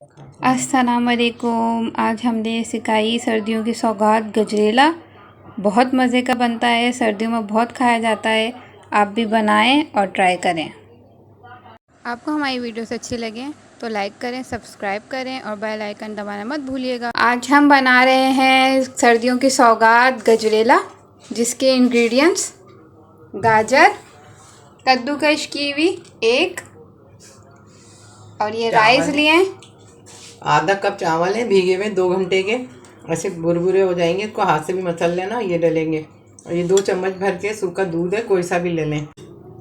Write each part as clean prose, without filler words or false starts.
अस्सलाम वालेकुम। आज हमने सिखाई सर्दियों की सौगात गजरेला। बहुत मज़े का बनता है, सर्दियों में बहुत खाया जाता है। आप भी बनाएं और ट्राई करें। आपको हमारी वीडियोस अच्छी लगे तो लाइक करें, सब्सक्राइब करें और बेल आइकन दबाना मत भूलिएगा। आज हम बना रहे हैं सर्दियों की सौगात गजरेला, जिसके इंग्रेडिएंट्स गाजर, कद्दूकश की हुई एक, और ये राइस लिए आधा कप चावल है भीगे हुए 2 घंटे के। ऐसे बुरबुरे हो जाएंगे, इसको हाथ से भी मसल लेना। ये डलेंगे। और ये 2 चम्मच भर के सूखा दूध है, कोई सा भी ले लें।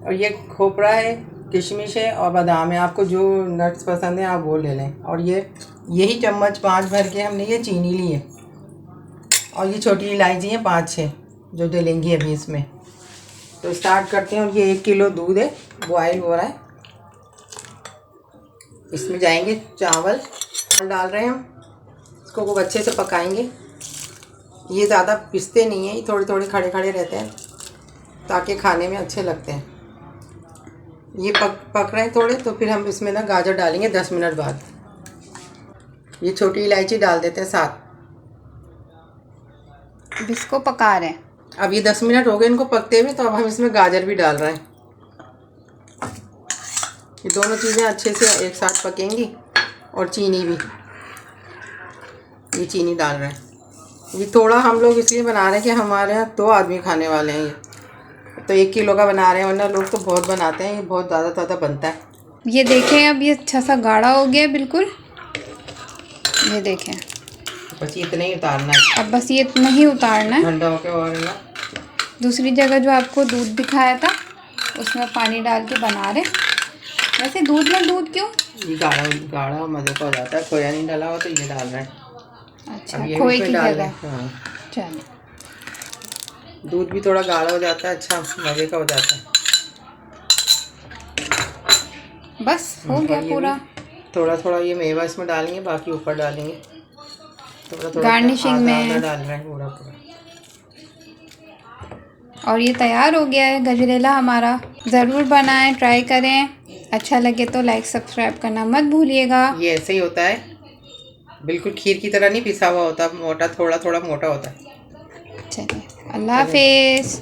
और ये खोपरा है, किशमिश है और बादाम है। आपको जो नट्स पसंद है आप वो ले लें। और ये यही चम्मच 5 भर के हमने ये चीनी ली है। और ये छोटी इलायची है 5-6 जो डलेंगी अभी इसमें। तो स्टार्ट करते हैं। और ये 1 किलो दूध है, बॉयल हो रहा है। इसमें जाएंगे चावल डाल रहे हैं हम। इसको खूब अच्छे से पकाएंगे। ये ज़्यादा पिसते नहीं हैं, ये थोड़े थोड़े खड़े खड़े रहते हैं ताकि खाने में अच्छे लगते हैं। ये पक रहे हैं थोड़े, तो फिर हम इसमें ना गाजर डालेंगे 10 मिनट बाद। ये छोटी इलायची डाल देते हैं साथ। इसको पका रहे हैं। अब ये 10 मिनट हो गए इनको पकते हुए, तो अब हम इसमें गाजर भी डाल रहे हैं। ये दोनों चीज़ें अच्छे से एक साथ पकेंगी। और चीनी भी, ये चीनी डाल रहे हैं। ये थोड़ा हम लोग इसलिए बना रहे हैं कि हमारे यहाँ 2 आदमी खाने वाले हैं। ये तो 1 किलो का बना रहे हैं, वरना लोग तो बहुत बनाते हैं। ये बहुत ज़्यादा बनता है। ये देखें, अब ये अच्छा सा गाढ़ा हो गया बिल्कुल। ये देखें, बस इतना ही उतारना है। अब बस ये इतना ही उतारना है। ठंडा होकर और ना दूसरी जगह जो आपको दूध दिखाया था उसमें पानी डाल के बना रहे। वैसे दूध में दूध क्यों? ये गाढ़ा मज़े का हो जाता है। खोया नहीं डाला हुआ तो ये डाल रहे हैं। अच्छा, खोए की जगह। हाँ, चलो, दूध भी थोड़ा गाढ़ा हो जाता है, अच्छा मज़े का हो जाता है। बस हो गया पूरा। थोड़ा थोड़ा ये मेवा इसमें डालेंगे, बाकी ऊपर डालेंगे। थोड़ा थोड़ा गार्निशिंग में डाल रहे हैं पूरा। और ये तैयार हो गया है गजरेला हमारा। ज़रूर बनाएं, ट्राई करें। अच्छा लगे तो लाइक सब्सक्राइब करना मत भूलिएगा। ये ऐसे ही होता है, बिल्कुल खीर की तरह नहीं पिसा हुआ होता, मोटा थोड़ा थोड़ा मोटा होता है। चलिए, अल्लाह हाफिज़।